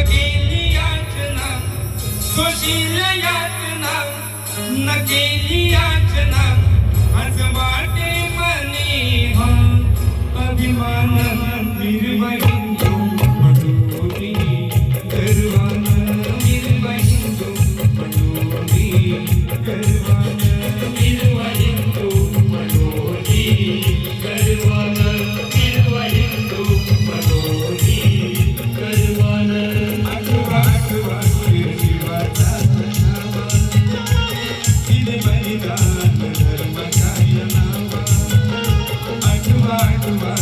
केली याचना सोशील याचना न केली याचना आज वाटे मनी हा अभिमान निर्वहिंदू मनोरी गर्वान निर्वहिंदू मनोरी गर्वान निर्वहिंदू मनोरी गर्वान निर्वहिंदू मनोरी गर्वान आठवा आठवा शिवाचा नावा दिले बलिदान धर्माच्या नावा आठवा आठवा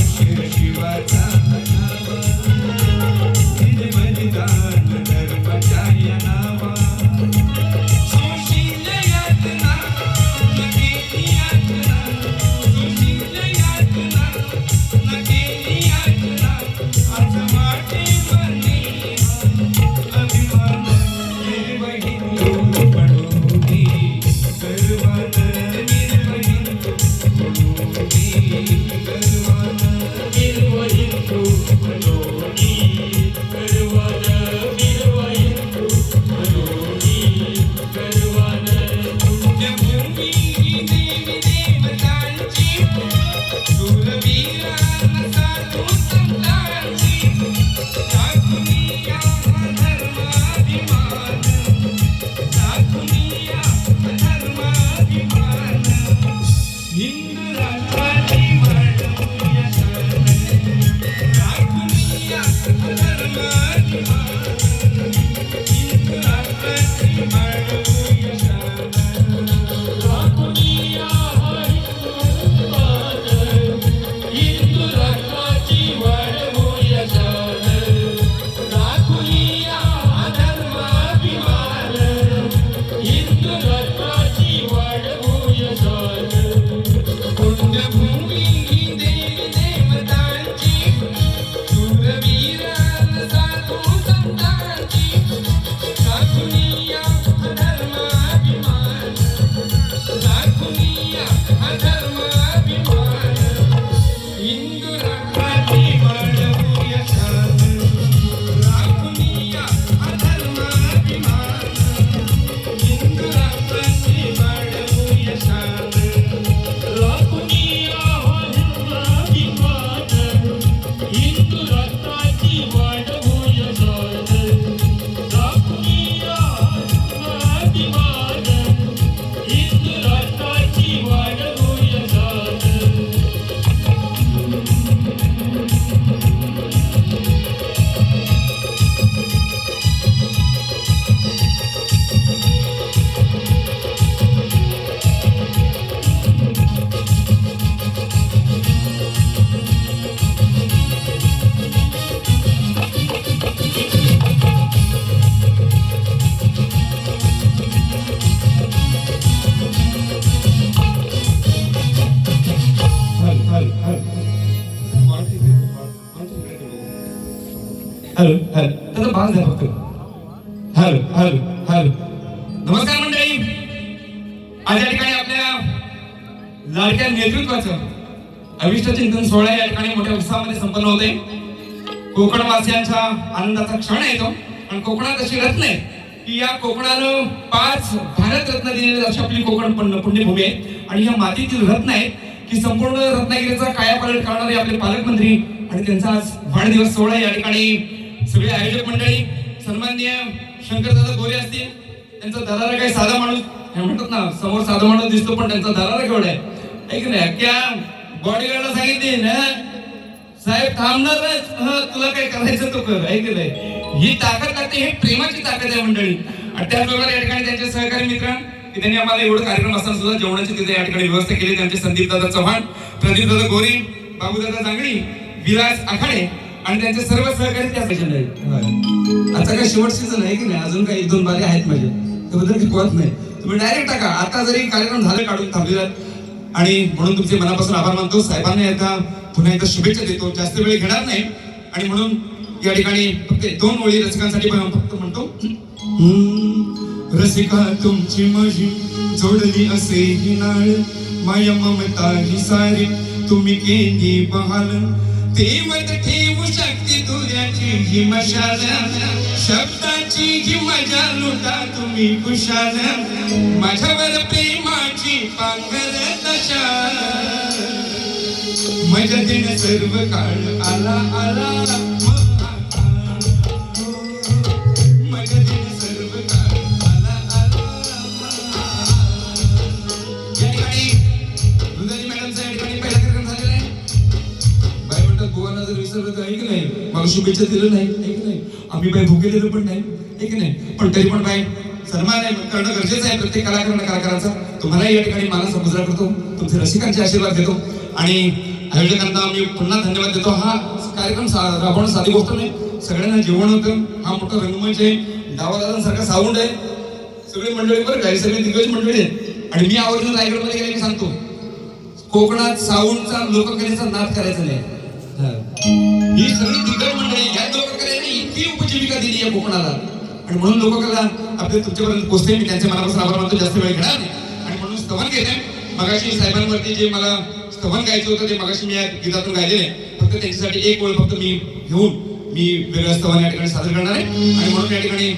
शिवाचा नावा दिले बलिदान धर्माच्या नावा सोशील यातना न केली यातना सोशील यातना न केली यातना आज वाटे मनी अभिमान निर्वहिंदू मनोरी गर्वान निर्वहिंदू मनोरी गर्वान निर्वहिंदू मनोरी गर्वान निर्वहिंदू मनोरी गर्वान पुण्यभूमी ही देवी देवतांची शूरवीरान साधू संतांची दाखुनिया धर्माभिमान दाखुनिया धर्माभिमान हिंदू राष्ट्राची वाढवूया शान दाखुनिया धर्माभिमान हिंदू राष्ट्राची वाढवूया शान दाखुनिया हिंदू राष्ट्राची वाढवूया शान दाखुनिया धर्माभिमान हिंदू राष्ट्राची वाढवूया शान पुण्यभूमी ही देवी देवतांची शूरवीरान साधू संतांची दाखुनिया धर्माभिमान दाखुनिया धर्माभिमान हिंदू राष्ट्राची वाढवूया शान दाखुनिया धर्माभिमान हिंदू राष्ट्राची वाढवूया शान दाखुनिया धर्माभिमान हिंदू राष्ट्राची वाढवूया शान दाखुनिया धर्माभिमान हिंदू राष्ट्राची वाढवूया शान हॅलो हॅलो त्याचा भाग द्या फक्त हॅलो हॅलो हॅलो नमस्कार मंडळी आज या ठिकाणी आपल्या लाडक्या नेतृत्वाचं अविष्ट चिंतन सोहळा या ठिकाणी मोठ्या उत्साहामध्ये संपन्न होते कोकणवासियांच्या आनंदाचा क्षण आहे तो आणि कोकणात अशी रत्न आहे की या कोकणानं 5 भारतरत्न दिलेली अशी आपली कोकण पुण्यभूमी आहे आणि या मातीतील रत्न आहे की संपूर्ण रत्नागिरीचा कायापालट करणारे आपले पालकमंत्री आणि त्यांचा आज वाढदिवस सोहळा या ठिकाणी सगळे आयोजक मंडळी सन्माननीय शंकरदादा गोरे असतील त्यांचा दरारा काही साधा माणूस हे म्हणतात ना समोर साधा माणूस दिसतो पण त्यांचा दरारा केवढा आहे ऐक ना क्या बॉडीगार्डला सांगितले ना साहेब थांबणारच तुला काय करायचं तो कर ऐक नाही ही ताकद लागते हे प्रेमाची ताकद आहे मंडळी आणि त्याचबरोबर या ठिकाणी त्यांचे सहकारी मित्र की त्यांनी आम्हाला एवढं कार्यक्रम असताना सुद्धा जेवणाची तिथे या ठिकाणी व्यवस्था केली त्यांचे संदीप दादा चव्हाण प्रदीप दादा गोरे बाबूदादा जांगडी विलास आखाडे आणि त्यांचे सर्व सहकारी त्या सेशन आहेत आता काय शेवट सीझन आहे की नाही अजून काही 1-2 बारे आहेत माझे त्याबद्दल काही कळत नाही तुम्ही डायरेक्ट टाका आता जरी कार्यक्रम झाले काढून थांबलेला आणि म्हणून तुमचे मनापासून आभार मानतो साहेबांना एकदा पुन्हा एकदा शुभेच्छा देतो जास्त वेळ घेणार नाही आणि म्हणून या ठिकाणी फक्त 2 ओळी रसिकांसाठी फक्त म्हणतो रसिका तुमची माझी जोडली असे ही नाळ माया ममता ही सारी तुम्ही केली बहाल तेवत ठेवू शक्ती तुझ्याची ही मशाल शब्दाची जी मजा लुटा तुम्ही खुशाल माझ्यावर प्रेमाची पांघर दशा मजा देणं सर्व काळ आला आला मजा देणं सर्व काळ आला आला या ठिकाणी दुधाजी मॅडमचा या ठिकाणी पहिला कार्यक्रम झालेला आहे. बाई म्हणतात बुवांना जर विसरलं तर ऐक नाही मला शुभेच्छा दिलं नाही ऐक नाही आम्ही बाई भुकेलेलं पण नाही ऐक नाही पण तरी पण बाई सन्मान आहे करणं गरजेचं आहे प्रत्येक कलाकाराचा. तुम्हालाही या ठिकाणी मानस मुजरा करतो तुमचे रसिकांचे आशीर्वाद देतो आणि आयोजकांना मी पुन्हा धन्यवाद देतो. हा कार्यक्रम राबवणं साधी गोष्ट नाही. सगळ्यांना जेवण होतं. हा मोठा रंगमंच आहे. डावादारांसारखा साऊंड आहे. सगळी मंडळी बरं काही सगळी दिग्गज मंडळी आहेत आणि मी आवर्जून रायगडमध्ये गेले की सांगतो कोकणात साऊंडचा लोककलेचा नाद करायचा नाही. ही सगळी दिग्गज मंडळी या लोककलेने इतकी उपजीविका दिली आहे कोकणाला आणि म्हणून लोककला आपल्या तुमच्यापर्यंत पोहोचते. मी त्यांच्या मनापासून आभार मानतो. जास्त वेळ घेणार नाही आणि म्हणून स्तवन घेते. मगाशी साहेबांवरती जे मला स्तवन गायचं होतं ते मगाशी मी या गीतातून गायलेले फक्त त्यांच्यासाठी एक ओळ फक्त मी घेऊन मी वेगळं स्तवन या ठिकाणी सादर करणार आहे आणि म्हणून या ठिकाणी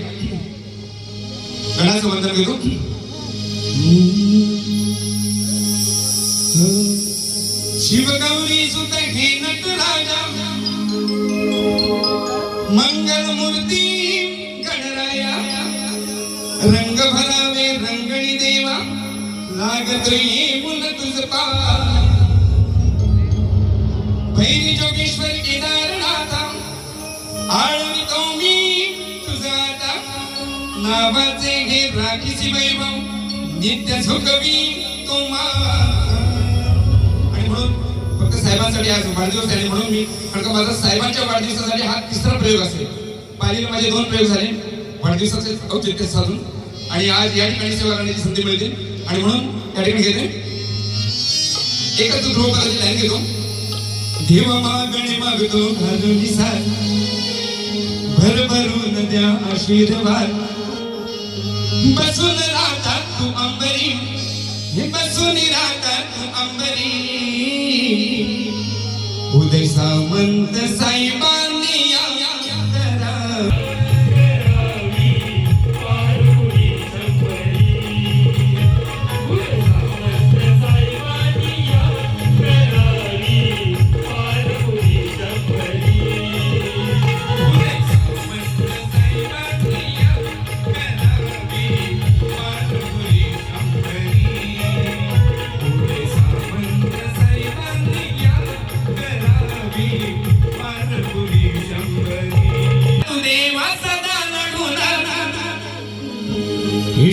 गणाचं वंदन घेतो. शिवगौरी सुत हे नटराजा मंगलमूर्ती गणराया रंग भरावे रंगणी देवा लागतोय मुल तुझ पा भैरी जोगेश्वर केदारनाथा आळवितो मी तुझा आता नावाचे हे राखीसी वैभव नित्य झोकवी तुम्हा आणि म्हणून फक्त साहेबांसाठी आज वाढदिवस आहे म्हणून मी कारण का माझा साहेबांच्या वाढदिवसासाठी हा तिसरा प्रयोग असेल. पालीला माझे 2 प्रयोग झाले वाढदिवसाचे औचित्य साधून आणि आज या ठिकाणी सेवा करण्याची संधी मिळते आणि म्हणून या ठिकाणी घेते एकच ध्रुवपदाची लाईन घेतो. देव मागणे मागतो घालून साथ भरभरून द्या आशीर्वाद बसून राहता तू अंबरी हे बसून राहता तू अंबरी उदय सामंत साहेबांनी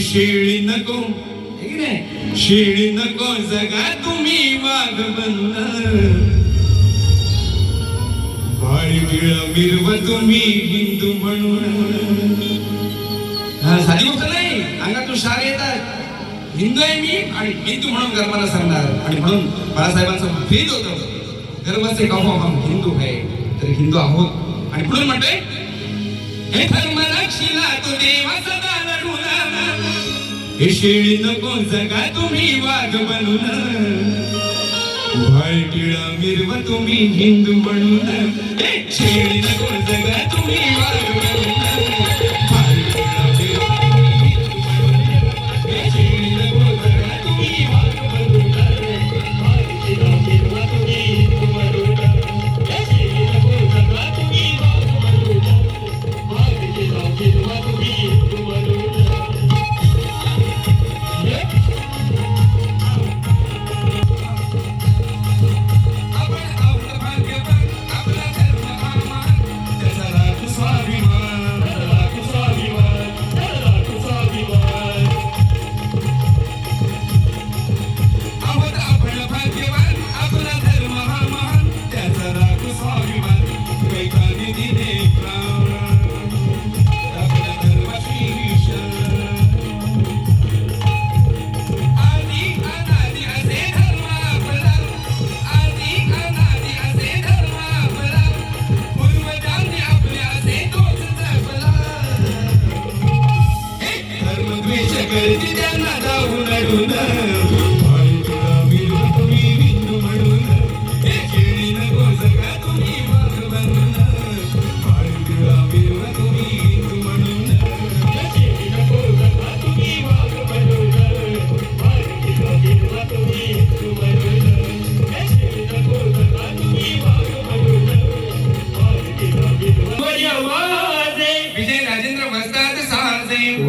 शिळी नको शिळी नको जगा तुम्ही वाघ बंद भाळी बिळ मिरव तुम्ही हिंदू म्हणून. साधी गोष्ट नाही अंगातून शार येतात. हिंदू आहे मी आणि हिंदू म्हणून गर्वाला सांगणार आणि म्हणून बाळासाहेबांचा भेद होतं गर्वाचे गाव हम हिंदू आहे तर हिंदू आहोत आणि म्हणून म्हणतोय हे धर्म रक्षिला तो देवा सदा लढून हे शेळी नको जगा तुम्ही वाघ बनून भाळटिळा मिरव तुम्ही हिंदू म्हणून शेळी नको जगा तुम्ही वाघ बनून भाळटिळा मिरव तुम्ही हिंदू म्हणून शेळी नको जगा तुम्ही वाघ बनून भाळटिळा मिरव तुम्ही हिंदू म्हणून शेळी नको जगा तुम्ही वाघ बनून भाळटिळा मिरव तुम्ही हिंदू म्हणून. स्वाभिमान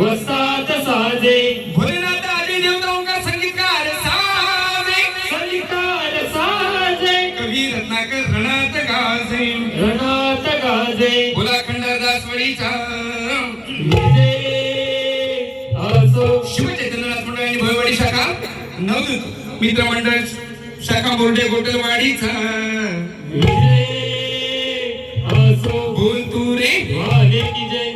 वसात साजे भोलेनाथ आदी देवता ओंकार संगीतकार साजे संगीतकार साजे कवी रत्नाकर रणात गाजे रणात गाजे बोला खंडरदास वळीचा विजय असो शिवचैतन्यनाथ मंडळ आणि भोयवाडी शाखा नवदूत मित्रमंडळ शाखा बोर्डे गोटलवाडीचा विजय असो बोल तू रे वाले की जय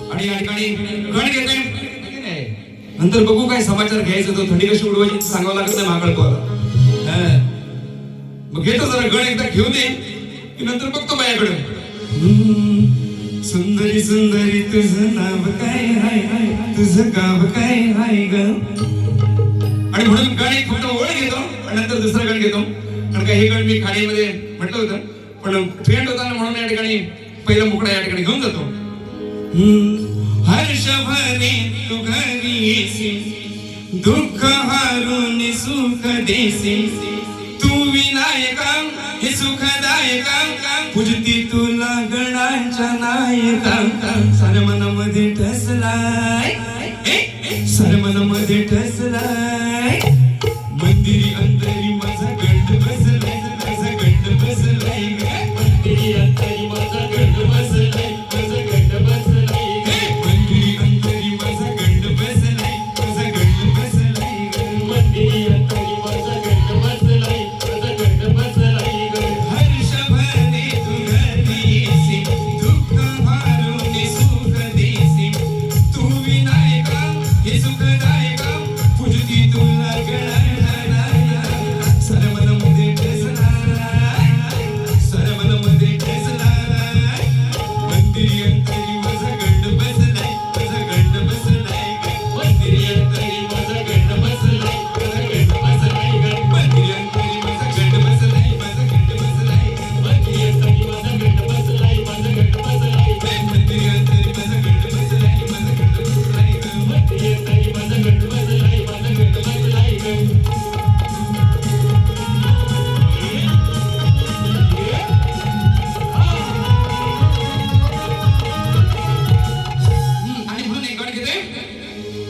आणि या ठिकाणी गण घेतोय नंतर बघू काय समाचार घ्यायचं तो थंडी कशी उडवायची सांगावं लागत नाही महाकाळकोला मग घेतो जरा गण एकदा घेऊन ये की नंतर बघतो माझ्याकडे सुंदरी सुंदरी तुझं नाव काय हाय तुझं गाव काय हाय ग आणि म्हणून गण एक फक्त ओळ घेतो आणि नंतर दुसरं गण घेतो कारण का हे गण मी खाणीमध्ये म्हटलं होतं पण ट्रेंड होता म्हणून या ठिकाणी पहिला मुकडा या ठिकाणी घेऊन जातो हर्ष भरे तू घरी येसी दुःख हारून सुख देसी तू विनायका हे सुखदायका पूजती तुला गणाच्या नायका साऱ्या मनामध्ये ठसलाय साऱ्या मनामध्ये ठसलाय मंदिरी अंतरी माझा गंड बसलाय माझा गंड बसलाय मंदिरी अंतरी माझा गंड बसलाय माझा गंड बसलाय मंदिरी अंतरी माझा गंड बसलाय माझा गंड बसलाय मंदिरी अंतरी माझा गंड बसलाय माझा गंड बसलाय हर्ष भरे तू घरी येसी दुःख हारून सुख देसी तू विनायका हे सुखदायका पूजती तुला गणाच्या साऱ्या मनामध्ये ठसलाय साऱ्या मनामध्ये ठसलाय मंदिरी अंतरी माझा गंड बसलाय माझा गंड बसलाय मंदिरी अंतरी माझा गंड बसलाय माझा गंड बसलाय मंदिरी अंतरी माझा गंड बसलाय माझा गंड बसलाय मंदिरी अंतरी माझा गंड बसलाय माझा गंड बसलाय मंदिरी अंतरी माझा गंड बसलाय माझा गंड बसलाय मंदिरी अंतरी माझा गंड बसलाय माझा गंड बसलाय आणि म्हणून एक गण घेते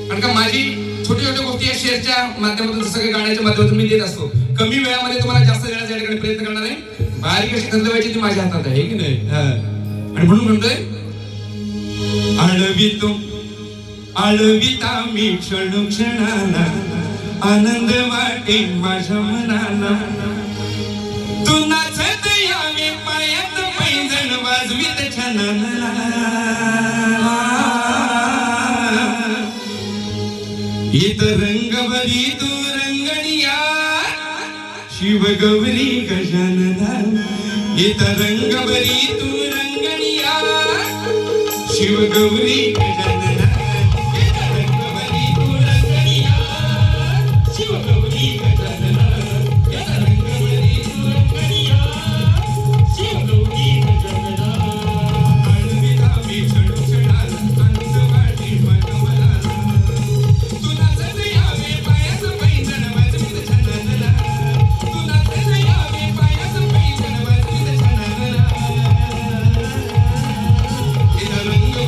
कारण का माझी छोटी छोटी गोष्टी या शेअरच्या माध्यमातून सगळ्या गाण्याच्या माध्यमातून मी देत असतो कमी वेळामध्ये तुम्हाला जास्त देण्याचा या ठिकाणी प्रयत्न करणार आहे बारीक कशी खंदवायची ती माझ्या हातात आहे की नाही आणि म्हणून म्हणतोय आळविता मी क्षण क्षणाला आनंद वाटे माझ्या मनाला तू नाचत यावे पायात पैंजण वाजवीत छानाला इत रंगभरी तू रंगणिया शिव गौरी गजानना इत रंगभरी तू रंगणिया शिव गौरी गजानना इत रंगभरी तू रंगणिया शिव गौरी गजानना इत रंगभरी तू रंगणिया शिव गौरी गजानना आळविता मी क्षण क्षणाला आनंद वाटे माझ्या मनाला तू नाचत यावे पायात पैंजण वाजवीत छानाला तू नाचत यावे पायात पैंजण वाजवीत छानाला इत रंग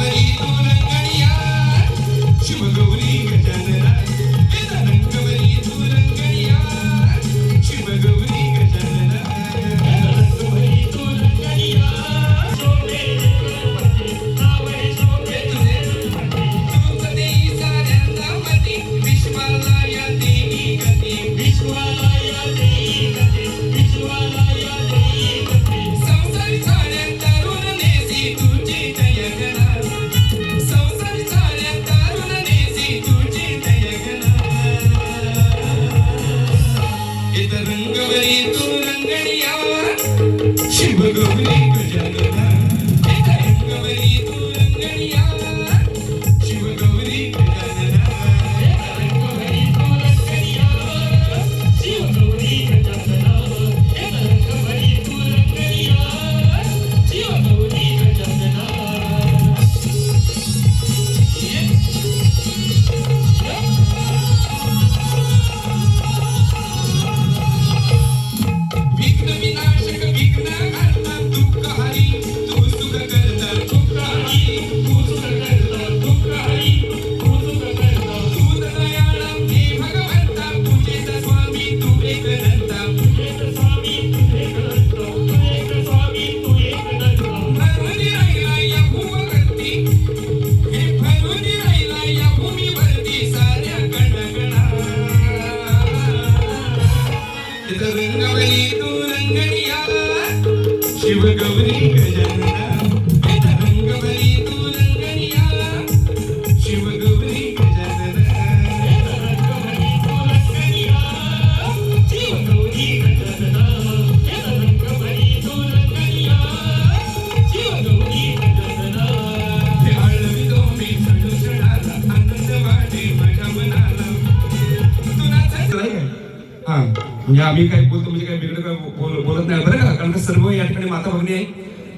म्हणजे आम्ही काय बोलतो म्हणजे काय वेगळं काय बोलत नाही बरं का, कारण का सर्व या ठिकाणी माता भगिनी आहे,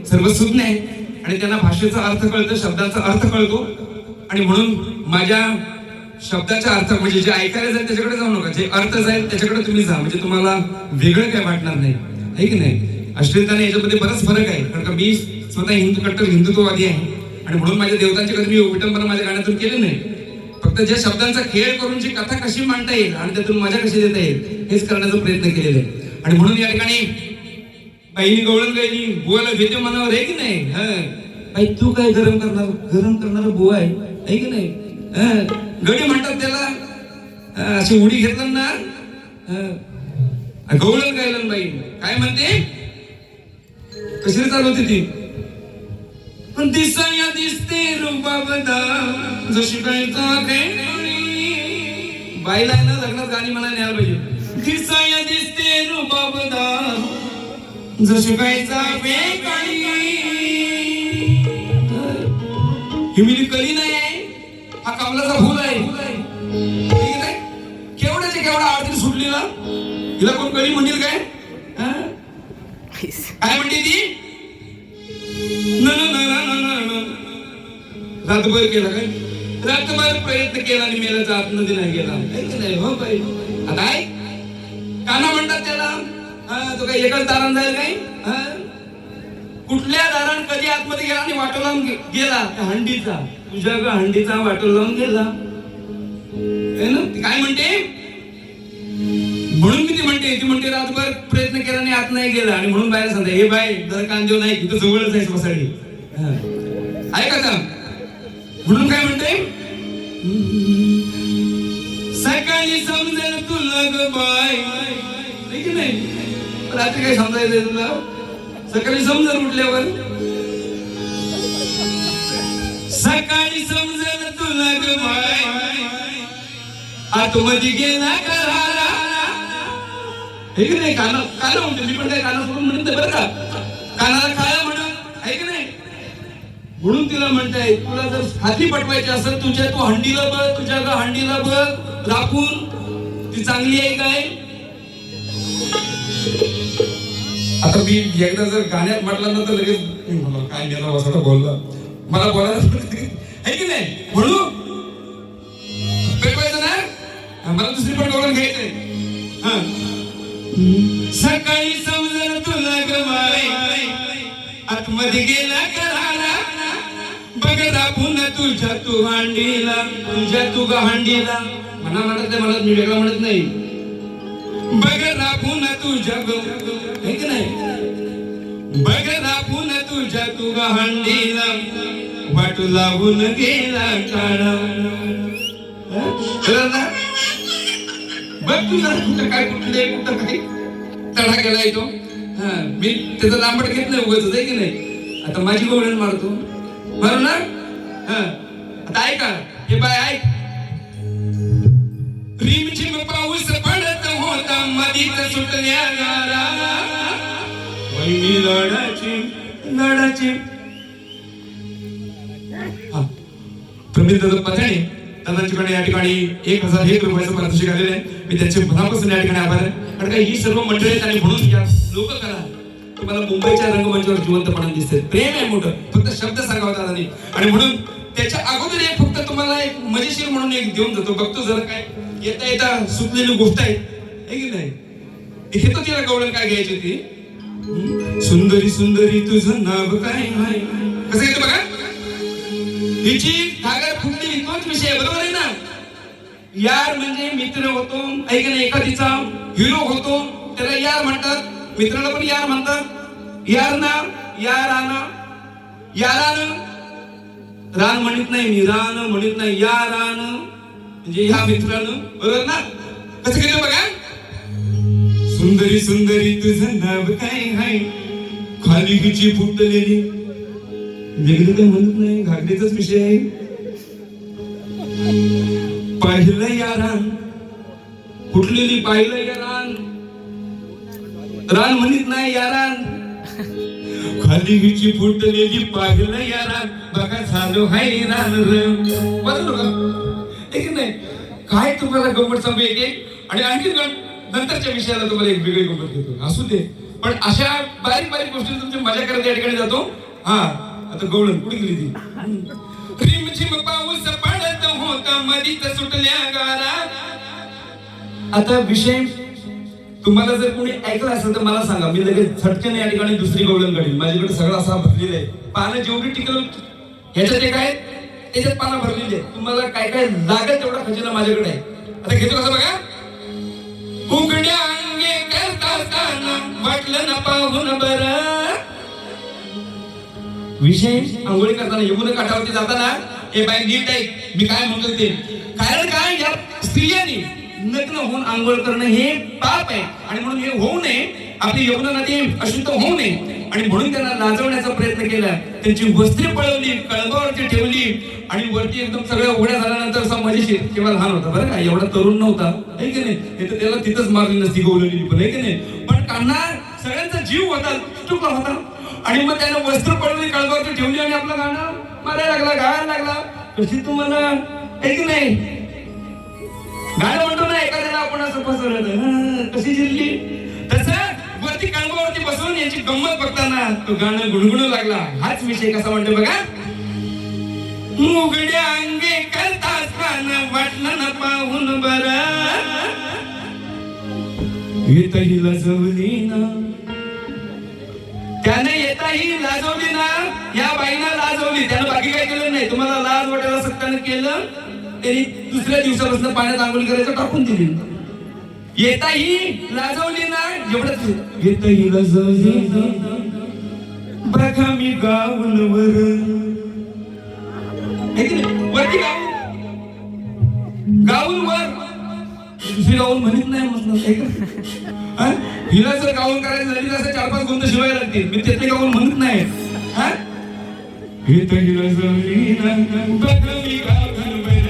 सर्व सुज्ञ आहे आणि त्यांना भाषेचा अर्थ कळतो, शब्दाचा अर्थ कळतो. आणि म्हणून माझ्या शब्दाचा अर्थ म्हणजे जे ऐकायला जाईल त्याच्याकडे जाऊ नका, जे अर्थ जाईल त्याच्याकडे तुम्ही जा, म्हणजे तुम्हाला वेगळं काय वाटणार नाही, आहे की नाही. अश्लीलताने याच्यामध्ये बराच फरक आहे, कारण का मी स्वतः कट्टर हिंदुत्ववादी आहे आणि म्हणून माझ्या देवतांची कधी मी विटंबना माझ्या गाण्यातून केली नाही. फक्त ज्या शब्दांचा खेळ करून जी कथा कशी मांडता येईल आणि त्यातून मजा कशी देता येईल हेच करण्याचा प्रयत्न केलेला आहे. आणि म्हणून या ठिकाणी बाईनी गवळण गायली, बुवाला भेटे मनावर आहे की नाही. बाई तू काय गरम करणार बुवा आहे की नाही. गडी म्हणतात त्याला, अशी उडी घेतलं ना गवळण गायलन बाई काय म्हणते, कशी चालवते ती. पण दिसाया दिसते रूपाबदा जशी काय बाईला ना लग्नात गाणी म्हणायला न्यायला पाहिजे. दिसाया दिसते रूपाबदा जशी काय ही मिली कली नाही, हा कमलाचा फुल आहे. केवढ्याच्या केवढा आरती सुटली ना, हिला कोण कली म्हणतील काय, काय म्हणते ती. रातभर केला काय, रातभर प्रयत्न केला आणि मेल्याचा आतमध्ये नाही गेला, नाही हो बाई. आता आहे काना म्हणतात त्याला, तो काही एकाच दारान जाईल काय, कुठल्या दारान कधी आतमध्ये गेला आणि वाटो लावून गेला हंडीचा, तुझ्या ग हंडीचा वाटो लावून गेला ना. काय म्हणते म्हणून मी ती म्हणते रातभर प्रयत्न केला आणि आत नाही गेला आणि म्हणून बाहेर सांगते हे बाय जर कांदेव नाही इथं जवळच आहे बसाडी, ऐका का. म्हणून काय म्हणते, सकाळी समजेल तुला ग बाय, नाही रात्री काय समजायचंय तुला, सकाळी समजेल उठल्यावर, सकाळी समजेल तुला ग बाय आतमध्ये गेला करारा, हे की नाही. काना म्हणते मी पण काय काना सोडून म्हणते बरं का, कानाला काय म्हणत आहे की नाही. म्हणून तिला म्हणताय तुला जर हाती पटवायची असेल तुझ्या तू हंडीला बघ, तुझ्या ग हंडीला बघ राखून, ती चांगली आहे काय. आता मी एकदा जर गाण्यात म्हटलं ना तर लगेच काय गेला बसा बोलला, मला बोलायला आहे की नाही. म्हणून पेटवायचं ना, मला दुसरी पण गवळण घ्यायचंय. सकाळी समजलं तुला ग बाई आतमध्ये गेला करारा, बघ राखून तुझ्या तू हांडीला, तुझ्या तू ग हांडीला म्हणत नाही, मला मी वेगळा म्हणत नाही. बघ राखून तुझ्या ग हे की नाही, बघ राखून तुझ्या तू ग हांडीला वाटू लागून गेला काळा. बघ तुझा कुठं काय कुठं काय तडा गेला येतो. मी त्याचा लांबड घेत नाही उगाच आहे की नाही. आता माझी गवळण मारतो बरं ना. आता ऐका हे बाय ऐक, रिमझिम पाऊस पडत होता मधीच सुटल्या गारा, वहिनी लढाची प्रमित दादा पथाणे दादांच्याकडे या ठिकाणी 1001 रुपयाचं पारितोषिक आलेलं आहे. मी त्यांचे मनापासून या ठिकाणी आभार आहे, कारण ही सर्व मंडळी आहेत आणि म्हणून या लोककला तुम्हाला मुंबईच्या रंगमंचावर जिवंतपणे दिसते. प्रेम आहे मोठं, फक्त शब्द सांगा होता आणि म्हणून त्याच्या अगोदर एक फक्त तुम्हाला एक मजेशीर म्हणून एक देऊन जातो. बघतो जरा काय येता येता सुचलेली गोष्ट आहे की नाही. हे तर तिला गवळण काय घ्यायची ती, सुंदरी सुंदरी तुझं नाव काय, कसं येतं बघा. हिची घागर फुटलेली तोच विषय बरोबर आहे ना. यार म्हणजे मित्र होतो ऐक ना, एखादीचा हिरो होतो त्याला यार म्हणतात, मित्राला पण यार म्हणतात. यार ना यारानं, यारानं रान म्हणत नाही मी, रान म्हणत नाही, यारानं म्हणजे ह्या मित्रानं, बरोबर ना. कसं केलं बघा. सुंदरी सुंदरी तुझं नाव काय हाय, खाली हिची फुटलेली, वेगळं काय म्हणत नाही, घागरीचाच विषय आहे. पाहिलं यारान फुटलेली, पाहिलं यारान, रान म्हणत नाही यारान, खाली हिची फुटलेली, पाहिलं यारान, बघा झालो हाय रान र. बरोबर का नाही. काय तुम्हाला गंमत सांगू एक आणि आणखी नंतरच्या विषयाला तुम्हाला एक वेगळी गंमत देतो, असू दे. पण अशा बारीक बारीक गोष्टी तुमची मजा करत या ठिकाणी जातो. हा आता गवळण कुठे गेली ती? रिमझिम पाऊस पडत होता मधीच सुटल्या गारा. आता विषय तुम्हाला जर कोणी ऐकलं असेल तर मला सांगा, मी लगेच झटकन या ठिकाणी दुसरी गवळण काढील. माझ्याकडे सगळं असा भरलेलं आहे, पानं जेवढी टिकल ह्याच्यात एक आहे, त्याच्यात पानं भरलेली आहे. तुम्हाला काय काय लागेल तेवढा खजिना माझ्याकडे आहे. आता घेतो कसं बघा. उघड्या अंगे करता असताना वाटलं ना पाहून बरं. विषय आंघोळी करताना यमुना काठावरती जाताना हे बाई नीट आहे मी काय म्हणतो ते. कारण काय, या स्त्रियांनी नग्न होऊन आंघोळ करणं हे पाप आहे आणि म्हणून हे होऊ नये, आपली यमुना नदी अशुद्ध होऊ नये आणि म्हणून त्यांना लाजवण्याचा प्रयत्न केला. त्यांची वस्त्रे पळवली, कळंबावरती ठेवली आणि वरती एकदम सगळ्या उघड्या झाल्यानंतर असा मजेशीर, किंवा लहान होता बरं का, एवढा तरुण नव्हता आहे की नाही, हे तर त्याला तिथंच मारली नसती गवलेली पण, आहे की नाही. पण कान्हा सगळ्यांचा जीव होता, चुकला होता आणि मग त्यानं वस्त्र पळवली, कळंबावरती ठेवली आणि आपलं गाणं मारायला लागला, गायला लागला. कशी तुम्हाला आहे की नाही गाणं म्हणतो ना एखाद्याला आपण असं फसवलं, कशी जिरली तसं वरती कळंबावरती बसून याची गंमत बघताना तो गाणं गुणगुणू लागला. हाच विषय कसा म्हणतो बघा. उघड्या अंगे करता असताना वाटलं ना पाहून बरं. येतही लाजवली ना, त्याने येताही लाजवली ना, या बाईनं लाजवली, त्यानं बाकी काय केलं नाही. तुम्हाला लाज वाटायला सक्तानं केलं, त्यांनी दुसऱ्या दिवसापासून पाण्यात आंघोळ करायचं टाकून दिली. येताही लाजवली ना, एवढंच. येताही लाजवली बघा मी गाऊनवर, वरती गाऊन वर, दुसरी गाऊन म्हणत नाही म्हटलं. हिला जर गाऊन करायचं झाली तर असं 4-5 गोंद शिवाय लागतील, मी त्यातले गाऊन म्हणत नाही. येताही लाजवली ना बघा मी गाऊनवर.